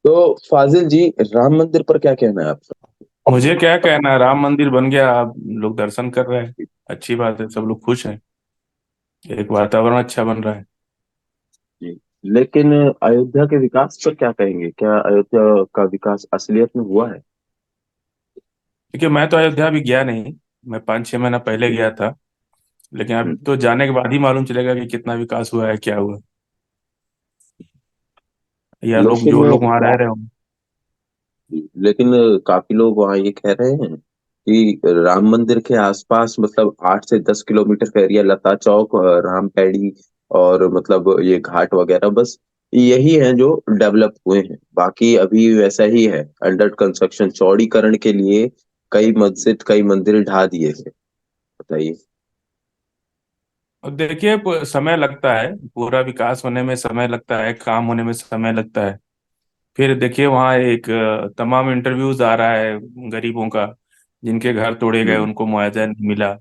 तो फाजिल जी, राम मंदिर पर क्या कहना है आपका? मुझे क्या कहना है, राम मंदिर बन गया, आप लोग दर्शन कर रहे हैं। अच्छी बात है, सब लोग खुश हैं। एक वातावरण अच्छा बन रहा है। जी। लेकिन अयोध्या के विकास पर क्या कहेंगे? क्या अयोध्या का विकास असलियत में हुआ है? देखिए, मैं तो अयोध्या अभी गया नहीं। मैं 5-6 महीना पहले जी। गया था। लेकिन अब हम्म। तो जाने के बाद ही मालूम चलेगा कि कितना विकास हुआ है, क्या हुआ, या लोग लेकिन जो लोग वहां रह रहे हो। लेकिन काफी लोग वहाँ ये कह रहे हैं कि राम मंदिर के आसपास मतलब 8 से 10 किलोमीटर का एरिया, लता चौक, राम पैड़ी और मतलब ये घाट वगैरह, बस यही है जो डेवलप हुए हैं। बाकी अभी वैसा ही है, अंडर कंस्ट्रक्शन। चौड़ीकरण के लिए कई मस्जिद, कई मंदिर ढा दिए हैं। बताइए। और देखिए, समय लगता है, पूरा विकास होने में समय लगता है, काम होने में समय लगता है। फिर देखिए, वहाँ एक तमाम इंटरव्यूज आ रहा है गरीबों का, जिनके घर तोड़े गए, हम्म। उनको मुआवजा नहीं मिला।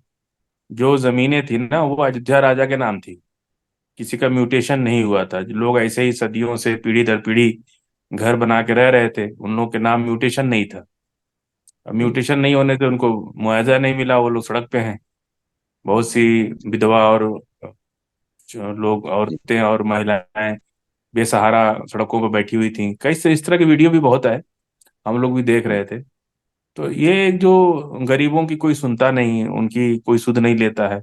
जो जमीनें थी ना, वो अयोध्या राजा के नाम थी। किसी का म्यूटेशन नहीं हुआ था। लोग ऐसे ही सदियों से पीढ़ी दर पीढ़ी घर बना के रह रहे थे, उन लोगों के नाम म्यूटेशन नहीं था। अब हम्म। म्यूटेशन नहीं होने से उनको मुआवजा नहीं मिला, वो लोग सड़क पे हैं। बहुत सी विधवा और जो लोग, जी। औरतें और महिलाएं बेसहारा सड़कों पर बैठी हुई थी। कई से इस तरह की वीडियो भी बहुत है, हम लोग भी देख हम्म। रहे थे। तो ये जो गरीबों की कोई सुनता नहीं, उनकी कोई सुध नहीं लेता है।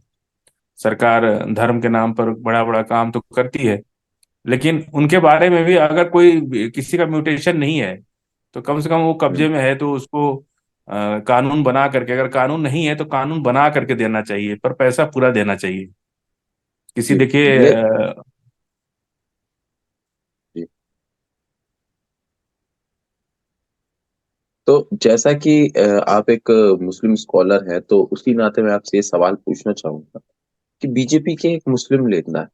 सरकार धर्म के नाम पर बड़ा बड़ा काम तो करती है, लेकिन उनके बारे में भी अगर कोई किसी का म्यूटेशन नहीं है, तो कम से कम वो हम्म। कब्जे में है तो उसको कानून बना करके, अगर कानून नहीं है तो कानून बना करके देना चाहिए, पर पैसा पूरा देना चाहिए। किसी जी। देखिए ले जी। तो जैसा कि आप एक मुस्लिम स्कॉलर हैं, तो उसी नाते मैं आपसे ये सवाल पूछना चाहूंगा कि बीजेपी के एक मुस्लिम नेता है,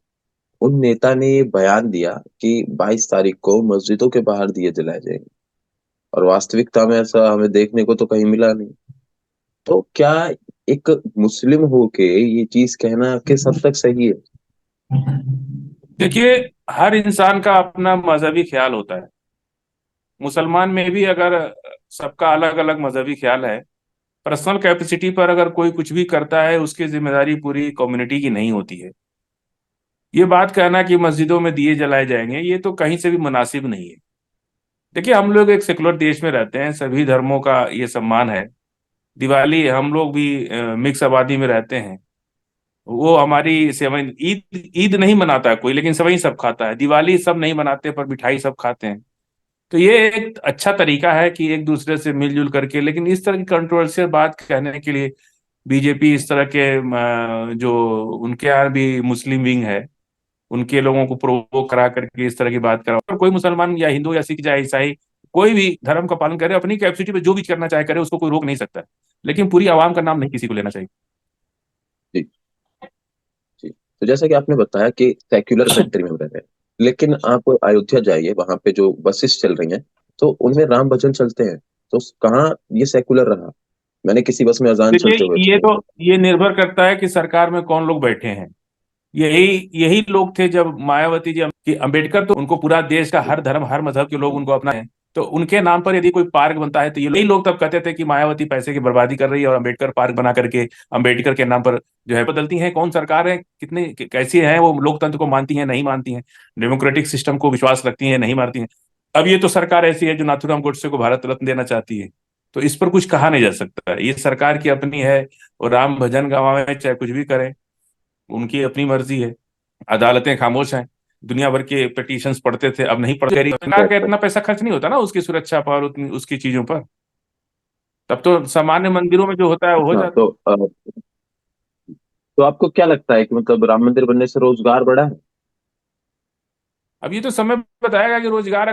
उन नेता ने ये बयान दिया कि 22 तारीख को मस्जिदों के बाहर दिए जलाए जाएंगे, और वास्तविकता में ऐसा हमें देखने को तो कहीं मिला नहीं। तो क्या एक मुस्लिम होके ये चीज कहना किस हद तक सही है? देखिए, हर इंसान का अपना मजहबी ख्याल होता है। मुसलमान में भी अगर सबका अलग अलग मजहबी ख्याल है, पर्सनल कैपेसिटी पर अगर कोई कुछ भी करता है, उसकी जिम्मेदारी पूरी कम्युनिटी की नहीं होती है। ये बात कहना कि मस्जिदों में दिए जलाए जाएंगे, ये तो कहीं से भी मुनासिब नहीं है। देखिए, हम लोग एक सेकुलर देश में रहते हैं, सभी धर्मों का ये सम्मान है। दिवाली, हम लोग भी मिक्स आबादी में रहते हैं। वो हमारी सेवन, ईद ईद नहीं मनाता कोई, लेकिन सबही सब खाता है। दिवाली सब नहीं मनाते, पर मिठाई सब खाते हैं। तो ये एक अच्छा तरीका है कि एक दूसरे से मिलजुल करके, लेकिन इस तरह की कंट्रोवर्शियल बात कहने के लिए बीजेपी इस तरह के जो उनके यहाँ भी मुस्लिम विंग है, उनके लोगों को प्रोवोक करा करके इस तरह की बात करा। और कोई मुसलमान या हिंदू या सिख या ईसाई, कोई भी धर्म का पालन करे, अपनी कैपेसिटी पे जो भी करना चाहे करे, उसको कोई रोक नहीं सकता। लेकिन पूरी आवाम का नाम नहीं किसी को लेना चाहिए। जी। जी। तो जैसा कि आपने बताया कि सेक्युलर कंट्री में हम रह रहे हैं, लेकिन आप अयोध्या जाइए, वहां पे जो बसेस चल रही हैं, तो उनमें राम भजन चलते हैं। तो कहाँ ये सेक्युलर रहा? मैंने किसी बस में अजान देखिए, चलते हुए ये सुना। तो ये निर्भर करता है कि सरकार में कौन लोग बैठे हैं। यही यही लोग थे जब मायावती जी, कि अंबेडकर तो उनको पूरा देश का हर धर्म हर मजहब के लोग उनको अपना है। तो उनके नाम पर यदि कोई पार्क बनता है, तो ये यही लोग तब कहते थे कि मायावती पैसे की बर्बादी कर रही है, और अंबेडकर पार्क बना करके अंबेडकर के नाम पर जो है बदलती हैं। कौन सरकार है, कितने कैसी है, वो लोकतंत्र को मानती है नहीं मानती हैं, डेमोक्रेटिक सिस्टम को विश्वास रखती हैं नहीं मानती हैं। अब ये तो सरकार ऐसी है जो नाथूराम गोडसे को भारत रत्न देना चाहती है। तो इस पर कुछ कहा नहीं जा सकता, ये सरकार की अपनी है। और राम भजन गवाएं चाहे कुछ भी करें, उनकी अपनी मर्जी है। अदालतें खामोश हैं। दुनिया भर के पिटीशंस पढ़ते थे, अब नहीं पढ़ते। सरकार का अच्छा। इतना पैसा खर्च नहीं होता ना उसकी सुरक्षा पर, उतनी उसकी चीजों पर। तब तो सामान्य मंदिरों में जो होता है वो हो अच्छा। जाता है। तो आपको क्या लगता है कि मतलब राम मंदिर बनने से रोजगार बढ़ा है? अब ये तो समय बताएगा कि रोजगार,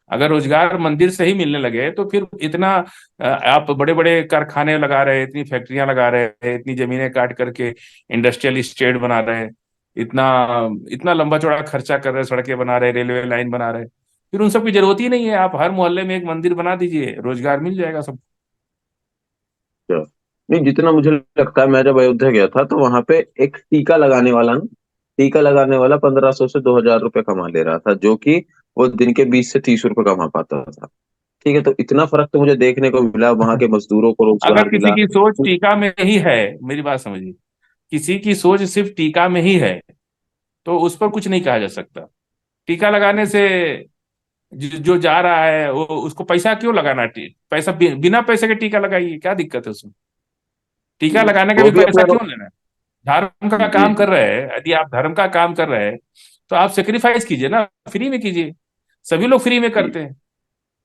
अगर रोजगार मंदिर से ही मिलने लगे, तो फिर इतना आप बड़े बड़े कारखाने लगा रहे हैं, इतनी फैक्ट्रियां लगा रहे हैं, इतनी जमीनें काट करके इंडस्ट्रियल स्टेट बना रहे हैं, इतना इतना लंबा चौड़ा खर्चा कर रहे हैं, सड़कें बना रहे हैं, रेलवे लाइन बना रहे हैं। फिर उन सब की जरूरत ही नहीं है। आप हर मोहल्ले में एक मंदिर बना दीजिए, रोजगार मिल जाएगा सब। अच्छा। नहीं, जितना मुझे लगता है, मैं जब अयोध्या गया था तो वहां पे एक टीका लगाने वाला ना, टीका लगाने वाला 1500 से 2000 रुपए कमा ले रहा था, जो कि वो दिन के 20 से 30 रुपए कमा पाता था। ठीक है, तो इतना फर्क तो मुझे देखने को मिला, वहां के मजदूरों को अगर रोजगार किसी मिला। की सोच टीका में ही है, मेरी बात समझिए, किसी की सोच सिर्फ टीका में ही है, तो उस पर कुछ नहीं कहा जा सकता। टीका लगाने से जो जा रहा है वो, उसको पैसा क्यों लगाना? पैसा बिना पैसे के टीका लगाइए, क्या दिक्कत है उसमें? टीका जी, लगाने का वो भी भी पैसा अपना क्यों लेना है? धर्म का जी काम जी। कर रहे हैं, यदि आप धर्म का काम कर रहे हैं तो आप सेक्रीफाइस कीजिए ना, फ्री में कीजिए। सभी लोग फ्री में जी। करते हैं,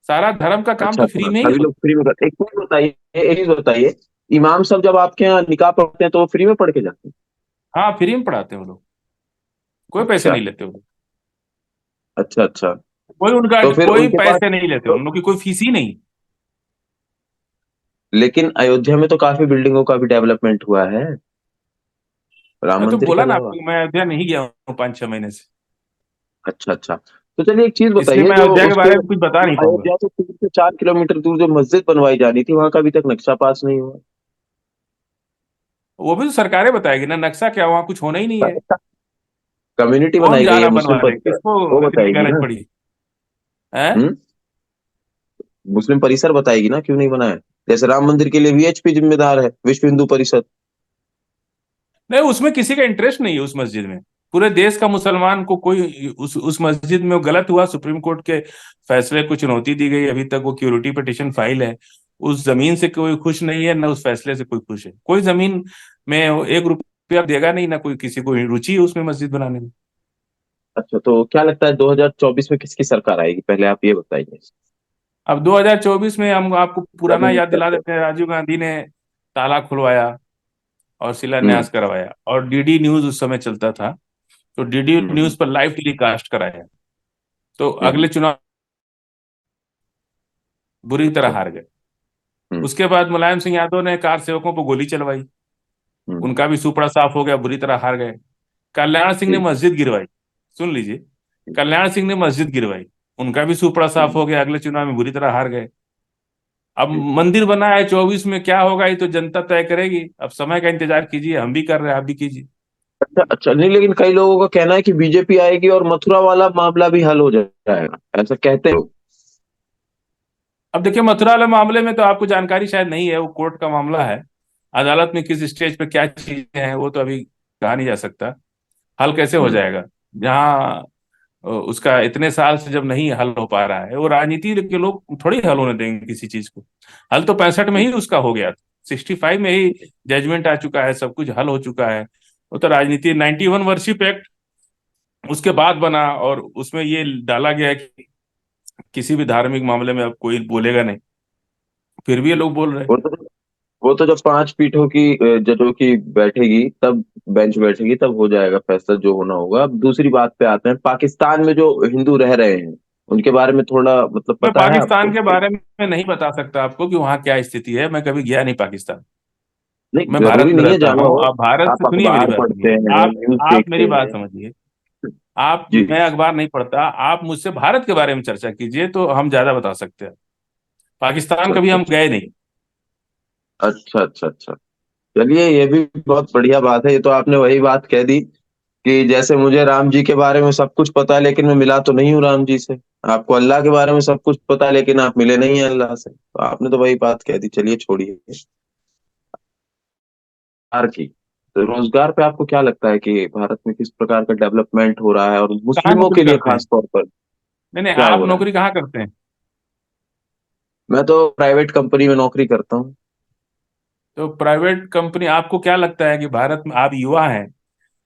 सारा धर्म का काम अच्छा तो फ्री अच्छा, में ही सभी लोग होता फ्री में करते, एक चीज बताइए, एक चीज बताइए, इमाम साहब जब आपके यहाँ निकाह पढ़ते हैं तो वो फ्री में पढ़ के जाते हैं? है। हाँ, फ्री में पढ़ाते हैं वो लोग, कोई पैसे अच्छा नहीं लेते वो लोग। अच्छा अच्छा। कोई उनका तो फिर कोई उनके पास पैसे नहीं लेते, तो, उन लोग की कोई फीस ही नहीं। लेकिन अयोध्या में तो काफी बिल्डिंगों का भी डेवलपमेंट हुआ है, राम मैं तो मंदिर के बोला ना अलावा। आपको, मैं अयोध्या नहीं गया हूँ 5-6 महीने से, अच्छा अच्छा। तो चलिए एक चीज इसलिए बताइए, मैं जो अयोध्या के उसके बारे में कुछ बता नहीं पाऊंगा। अयोध्या से 3 से 4 किलोमीटर दूर जो मस्जिद बनवाई जानी थी, वहां का अभी तक नक्शा पास नहीं हुआ। वो भी तो सरकारें बताएगी ना, नक्शा क्या, वहाँ कुछ होना ही नहीं है। कम्युनिटी कौन बनाई जा गई है रहा मुस्लिम बनवाने, परिसर, किसको वो इतनी बताएगी गरज ना। पड़ी है? हम्म। मुस्लिम परिसर बताएगी ना क्यों नहीं बनाया। जैसे राम मंदिर के लिए वीएचपी जिम्मेदार है, विश्व हिंदू परिषद। नहीं, उसमें किसी का इंटरेस्ट नहीं है उस मस्जिद में। पूरे देश का मुसलमान को कोई उस मस्जिद में वो गलत हुआ, सुप्रीम कोर्ट के फैसले को चुनौती दी गई, अभी तक वो क्यूरिटी पिटीशन फाइल है। उस जमीन से कोई खुश नहीं है, ना उस फैसले से कोई खुश है। कोई जमीन में 1 रुपया देगा नहीं, ना कोई किसी को रुचि है उसमें मस्जिद बनाने में। अच्छा, तो क्या लगता है 2024 में किसकी सरकार आएगी, पहले आप ये बताइए। अब 2024 में हम आपको क्या पुराना उम्मीद याद दिला करते हैं? देते हैं, राजीव गांधी ने ताला खुलवाया और हम्म शिलान्यास करवाया, और डीडी न्यूज उस समय चलता था, तो डीडी हम्म न्यूज पर लाइव टेलीकास्ट कराया। तो हम्म अगले चुनाव बुरी तरह अच्छा। हार गए। हम्म उसके बाद मुलायम सिंह यादव ने कार सेवकों पर गोली चलवाई, हम्म उनका भी सुपड़ा साफ हो गया, बुरी तरह हार गए। कल्याण सिंह ने जी मस्जिद गिरवाई, सुन लीजिए, कल्याण सिंह ने मस्जिद गिरवाई, उनका भी सुपड़ा साफ हम्म, हो गया, अगले चुनाव में बुरी तरह हार गए। अब जी। मंदिर बना है 24 में, क्या होगा ये तो जनता तय करेगी। अब समय का इंतजार कीजिए, हम भी कर रहे हैं, आप भी कीजिए। अच्छा अच्छा, नहीं लेकिन कई लोगों का कहना है कि बीजेपी आएगी और मथुरा वाला मामला भी हल हो जाएगा, ऐसा कहते हो। अब देखिए, मथुरा वाले मामले में तो आपको जानकारी शायद नहीं है, वो कोर्ट का मामला है। अदालत में किस स्टेज पे क्या चीजें हैं वो तो अभी कहा नहीं जा सकता। हल कैसे हो हम्म जाएगा जहाँ उसका इतने साल से जब नहीं हल हो पा रहा है? वो राजनीति के लोग थोड़ी हल होने देंगे किसी चीज को। हल तो 65 में ही उसका हो गया, 65 में ही जजमेंट आ चुका है, सब कुछ हल हो चुका है। वो तो राजनीति 91 वर्शिप एक्ट उसके बाद बना, और उसमें ये डाला गया है कि किसी भी धार्मिक मामले में अब कोई बोलेगा नहीं। फिर भी ये लोग बोल रहे हैं। वो तो वो तो जब 5 पीठों की जजों की बैठेगी, तब बेंच बैठेगी, तब हो जाएगा फैसला जो होना होगा। अब दूसरी बात पे आते हैं, पाकिस्तान में जो हिंदू रह रहे हैं उनके बारे में थोड़ा मतलब मैं पता है पाकिस्तान आपको? के बारे में नहीं बता सकता आपको कि वहाँ क्या स्थिति है, मैं कभी गया नहीं पाकिस्तान। नहीं, मैं भारत जरूरी में नहीं है रहता जाना हूँ। हो। आप भारत आप से सुनिए, मेरी अखबार बात पढ़ते सुनिए। हैं, न्यूज आप देखते मेरी बात हैं। समझिए। आप, जी। मैं अखबार नहीं पढ़ता, आप मुझसे भारत के बारे में चर्चा कीजिए तो हम ज्यादा बता सकते हैं। पाकिस्तान अच्छा कभी अच्छा हम गए नहीं। अच्छा अच्छा अच्छा। चलिए, ये भी बहुत बढ़िया बात है। ये तो आपने वही बात कह दी कि जैसे मुझे राम जी के बारे में सब कुछ पता है, लेकिन मैं मिला तो नहीं हूँ राम जी से। आपको अल्लाह के बारे में सब कुछ पता है, लेकिन आप मिले नहीं हैं अल्लाह से, तो आपने तो वही बात कह दी। चलिए छोड़िए। रोजगार की, तो रोजगार पे आपको क्या लगता है कि भारत में किस प्रकार का डेवलपमेंट हो रहा है, और कहाँ मुस्लिमों नौकरी के लिए करते हैं? खास तौर पर नहीं नहीं, क्या आप हो रहा है? नौकरी कहाँ करते हैं? मैं तो प्राइवेट कंपनी में नौकरी करता हूँ। तो प्राइवेट कंपनी, आपको क्या लगता है कि भारत में, आप युवा हैं,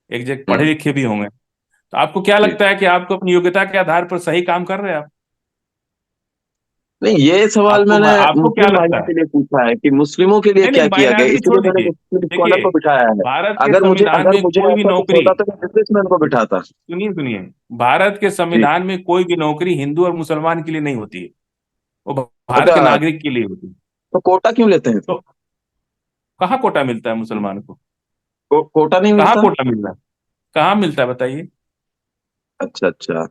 एक जगह पढ़े हम्म लिखे भी होंगे, तो आपको क्या जी। लगता है कि आपको अपनी योग्यता के आधार पर सही काम कर रहे हैं आप? नहीं, ये सवाल आपको मैंने आपको क्या मुस्लिम लगता भाइयों है? के लिए पूछा है कि मुस्लिमों के लिए नहीं क्या नहीं, किया गया, माइनॉरिटी छोड़ इसलिए मैंने दीजिए। मुस्लिम स्कॉलर देखिए, को बिठाया है। भारत के संविधान अगर में मुझे कोई भी ऐसा कुछ नौकरी, होता तो मैं बिजनेसमैन को बिठाता। सुनिए सुनिए, भारत के जी। संविधान में कोई भी नौकरी हिंदू और मुसलमान के लिए नहीं होती है, वो भारत के अच्छा, नागरिक के लिए होती है। तो कोटा क्यों लेते हैं फिर? तो कहाँ कोटा मिलता है मुसलमान को? कोटा नहीं कहाँ मिलता? कोटा मिल रहा है? कहाँ मिलता है बताइए? अच्छा अच्छा।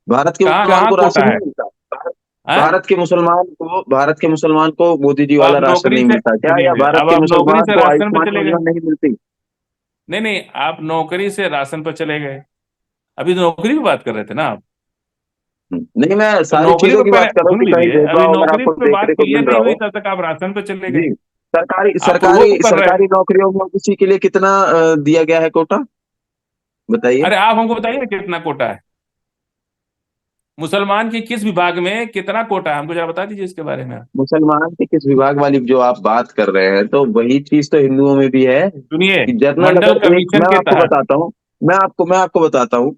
भारत के कहाँ मुसलमान कहाँ को राशन कोटा नहीं है? मिलता? हैं? भारत के मुसलमान को मोदी जी तो वाला आप राशन नौकरी नहीं से मिलता क्या, या सुनिए, भारत अब के आप नौकरी मुसलमान से को राशन पे आयुष्मान चले गए। योजना नहीं मिलती? नहीं नहीं, आप नौकरी से राशन पर चले गए। अभी तो नौकरी की बात कर रहे थे ना आप। नहीं, मैं तो सारी नौकरी चीजों पे की पहले बात कर रहा हूँ सुन कि कहीं लीजिए, अभी भेदभाव अगर नौकरी आपको पे बात देखने को क्लियर मिल नहीं रहा हुई, हो। तब तक आप राशन पे चले गए। जी। सरकारी आप प्रूव सरकारी कर रहे हैं। सरकारी नौकरियों में किसी के लिए कितना दिया गया है कोटा, बताइए। अरे आप हमको बताइए ना कितना कोटा है, मुसलमान की किस विभाग में कितना कोटा है, हमको जरा बता दीजिए इसके बारे में। मुसलमान के किस विभाग वाली जो आप बात कर रहे हैं, तो वही चीज तो हिंदुओं में भी है सुनिए, कि जर्नल मंडल अगर एक, कमीशन मैं के आपको तहत। बताता हूँ, मैं आपको बताता हूँ,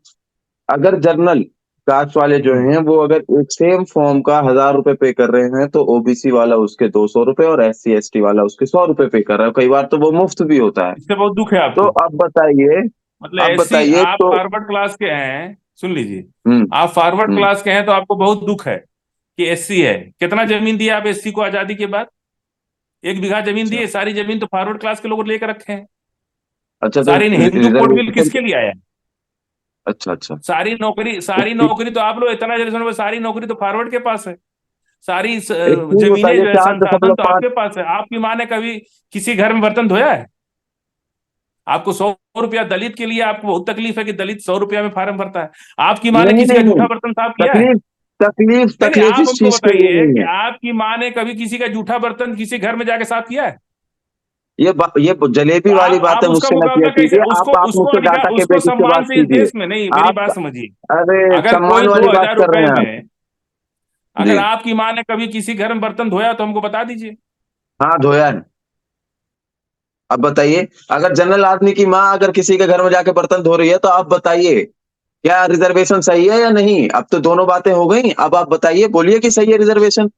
अगर जर्नल कास्ट वाले जो हम्म। हैं वो अगर एक सेम फॉर्म का 1,000 रुपए पे कर रहे हैं, तो ओबीसी वाला उसके 200 रुपए और एससी एसटी वाला उसके 100 रुपए पे कर रहा है, कई बार तो वो मुफ्त भी होता है। इससे बहुत दुख है तो आपको। अब बताइए, मतलब अब ऐसी, बताइए आप तो। फॉरवर्ड क्लास के हैं, सुन लीजिए, हम्म। आप फॉरवर्ड हम्म। क्लास के हैं तो आपको बहुत दुख है कि एससी है। कितना जमीन दिया आप एससी को आजादी के बाद? 1 बीघा जमीन दी अच्छा। है, सारी जमीन तो फॉरवर्ड क्लास के लोग लेकर रखे हैं। अच्छा, तो सारी हिंदू कोड बिल रिजर्वेशन। किसके लिए आया? अच्छा अच्छा। सारी नौकरी तो आप लोग इतना जनरेशन में, सारी नौकरी तो फॉरवर्ड के पास है। सारी एक चीज जमीनें बताइए, जो है, चार संसाधन दशमलव तो पांच आपके पास है। आपकी माँ ने कभी किसी घर में बर्तन धोया है? आपको 100 रुपया दलित के लिए आपको बहुत तकलीफ है कि दलित 100 रुपया में फार्म भरता है। आपकी माँ ने नहीं किसी का नहीं जूठा नहीं, बर्तन साफ किया है? तकलीफ तकलीफ नहीं नहीं, तकलीफ आप इस हमको चीज के लिए बताइए नहीं कि है। आपकी माँ ने कभी किसी का जूठा बर्तन किसी घर में जाके साफ किया है? ये जलेबी तो वाली आप बातें उसका मुझसे न किया मुकाबला कैसे, कीजिए, उसको आप उसको मुझसे अधिकार, डाटा के उसको बेसिस पे सम्मान बात से इस कीजिए। देश में नहीं, मेरी आप, बात समझिए। अरे अगर कोई सम्मान वाली दो बात हजार कर रहे रुपए हैं आप। में, जी। अगर आपकी माँ ने कभी किसी घर में बर्तन धोया तो हमको बता दीजिए। हाँ, धोया है। अब बताइए, अगर जनरल आदमी की माँ अगर किसी के घर में जाके बर्तन धो रही है, तो आप बताइए क्या रिजर्वेशन सही है या नहीं? अब तो दोनों बातें हो गई, अब आप बताइए, बोलिए कि सही है रिजर्वेशन।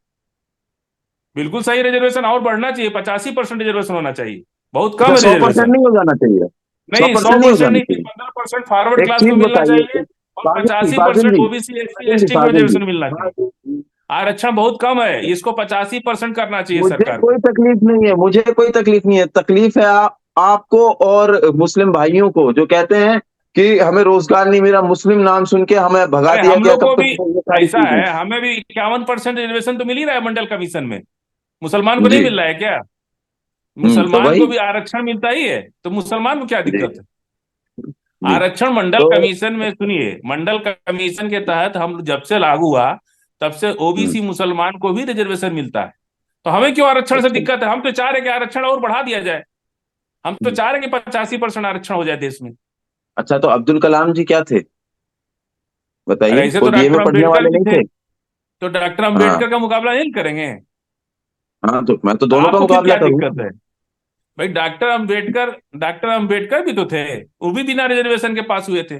बिल्कुल सही, रिजर्वेशन और बढ़ना चाहिए, 85% रिजर्वेशन होना चाहिए। बहुत अच्छा, कम है 100% रिजर्वेशन। नहीं हो जाना चाहिए? सौ नहीं, सौ परसेंट नहीं हो परसेंट जाना नहीं, चाहिए? 15% फॉरवर्ड एक क्लास चीज को मिलना बताइए, चाहिए और फाजिल जी, पचासी फाजिल परसेंट जी, ओबीसी एससी फाजिल जी, एसटी को फाजिल जी, रिजर्वेशन मिलना चाहिए। फाजिल जी। आरक्षण बहुत कम है, इसको 85% करना चाहिए मुझे सरकार कोई को। तकलीफ नहीं है, मुझे कोई तकलीफ नहीं है, तकलीफ है आपको और मुस्लिम भाइयों को, जो कहते हैं कि हमें रोजगार नहीं मिला, मुस्लिम नाम सुन के हमें भगा अरे दिया हम गया, लोग कब को तक भी ये सारी ऐसा चीजें। है, हमें भी 51% रिजर्वेशन तो मिल ही रहा है मंडल कमीशन में। मुसलमान को नहीं जी। मिल रहा है क्या? तो मुसलमान वही। को भी आरक्षण मिलता ही है, तो मुसलमान को क्या जी। दिक्कत है? जी। आरक्षण मंडल तो कमीशन में, सुनिए, मंडल कमीशन के तहत हम जब से लागू हुआ तब से हम्म, ओबीसी मुसलमान को भी रिजर्वेशन मिलता है। तो हमें क्यों आरक्षण से अच्छा। दिक्कत है? हम तो चाह रहे हैं कि आरक्षण और बढ़ा दिया जाए। हम तो हम्म, चाह रहे हैं कि 85% आरक्षण हो जाए देश में। अच्छा, तो अब्दुल कलाम जी क्या थे, अरे बताइए? ऐसे वो तो दिए डॉक्टर में पढ़ने अम्बेडकर वाले भी नहीं थे। थे? तो डॉक्टर हाँ। अम्बेडकर का मुकाबला नहीं करेंगे? हाँ, तो मैं तो तो दोनों का आपको फिर मुकाबला क्या दिक्कत करूंगा। है? भाई डॉक्टर अम्बेडकर भी तो थे, वो भी बिना रिजर्वेशन के पास हुए थे।